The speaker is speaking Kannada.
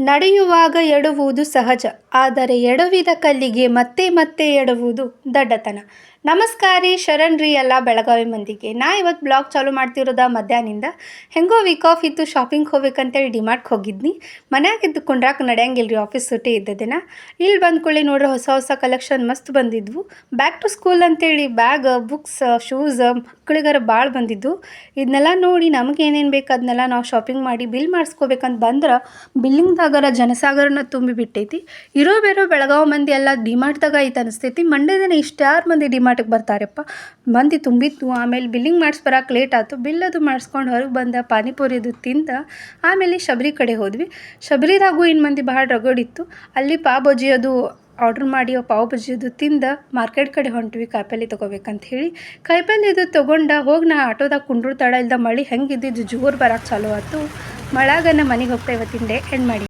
ನಡೆಯುವಾಗ ಎಡುವುದು ಸಹಜ, ಆದರೆ ಎಡವಿದ ಕಲ್ಲಿಗೆ ಮತ್ತೆ ಮತ್ತೆ ಎಡುವುದು ದಡ್ಡತನ. ನಮಸ್ಕಾರ ರೀ, ಶರಣ್ ರೀ ಎಲ್ಲ ಬೆಳಗಾವಿ ಮಂದಿಗೆ. ನಾ ಇವತ್ತು ಬ್ಲಾಗ್ ಚಾಲೂ ಮಾಡ್ತಿರೋದ ಮಧ್ಯಾಹ್ನಿಂದ. ಹೆಂಗೋ ವೀಕ್ ಆಫ್ ಇತ್ತು, ಶಾಪಿಂಗ್ ಹೋಗ್ಬೇಕಂತೇಳಿ ಡಿಮಾರ್ಟ್ಗೆ ಹೋಗಿದ್ನಿ. ಮನ್ಯಾಗಿದ್ದು ಕುಂಡ್ರಾಕ ನಡೆಯಂಗಿಲ್ಲ ರೀ, ಆಫೀಸ್ ಸುಟಿ ಇದ್ದದಿನ. ಇಲ್ಲಿ ಬಂದ್ಕೊಳ್ಳಿ ನೋಡ್ರಿ, ಹೊಸ ಹೊಸ ಕಲೆಕ್ಷನ್ ಮಸ್ತ್ ಬಂದಿದ್ವು. ಬ್ಯಾಕ್ ಟು ಸ್ಕೂಲ್ ಅಂತೇಳಿ ಬ್ಯಾಗ್, ಬುಕ್ಸ್, ಶೂಸ್ ಮಕ್ಕಳಿಗಾರ ಭಾಳ ಬಂದಿದ್ದು. ಇದನ್ನೆಲ್ಲ ನೋಡಿ ನಮಗೆ ಏನೇನು ಬೇಕು ಅದನ್ನೆಲ್ಲ ನಾವು ಶಾಪಿಂಗ್ ಮಾಡಿ ಬಿಲ್ ಮಾಡಿಸ್ಕೋಬೇಕಂತ ಬಂದ್ರೆ ಬಿಲ್ಲಿಂಗ್ದಾಗರ ಜನಸಾಗರನ ತುಂಬಿ ಬಿಟ್ಟೈತಿ. ಇರೋ ಬೇರೋ ಬೆಳಗಾವಿ ಮಂದಿ ಎಲ್ಲ ಡಿಮಾರ್ಟ್ದಾಗ ಐತೆ ಅನಿಸ್ತೈತಿ. ಮಂಡ್ಯದನ ಇಷ್ಟಾರು ಮಂದಿ ಡಿಮಾರ್ಟಿಗೆ ಬರ್ತಾರಪ್ಪ, ಮಂದಿ ತುಂಬಿತ್ತು. ಆಮೇಲೆ ಬಿಲ್ಲಿಂಗ್ ಮಾಡಿಸ್ಬರಕ್ಕೆ ಲೇಟ್ ಆಯ್ತು. ಬಿಲ್ ಅದು ಮಾಡಿಸ್ಕೊಂಡು ಹೊರಗೆ ಬಂದ ಪಾನಿಪುರಿ ಅದು ತಿಂದ ಆಮೇಲೆ ಶಬರಿ ಕಡೆ ಹೋದ್ವಿ. ಶಬರಿದಾಗೂ ಇನ್ನು ಮಂದಿ ಭಾಳ ರಗಡಿತ್ತು. ಅಲ್ಲಿ ಪಾವ್ ಬಜ್ಜಿ ಅದು ಆರ್ಡ್ರ್ ಮಾಡಿ ಪಾವ್ ಬಜ್ಜಿ ಅದು ತಿಂದ ಮಾರ್ಕೆಟ್ ಕಡೆ ಹೊಂಟ್ವಿ ಕಾಯಿಪಲ್ಲೆ ತೊಗೋಬೇಕಂತ ಹೇಳಿ. ಕಾಯಿಪಲ್ಲೆ ಇದು ತೊಗೊಂಡ ಹೋಗಿ ನಾ ಆಟೋದಾಗ ಕುಂಡ್ರು ತಡ ಇಲ್ದ ಮಳೆ ಹೆಂಗಿದ್ದಿದ್ದು ಜೋರು ಬರೋಕ್ಕೆ ಚಾಲು ಆಯ್ತು. ಮಳೆಯಾಗ ನಮ್ಮ ಮನೆಗೆ ಹೋಗ್ತಾ ಇವತ್ತಿನ ಡೇ ಎಂಡ್ ಮಾಡಿ.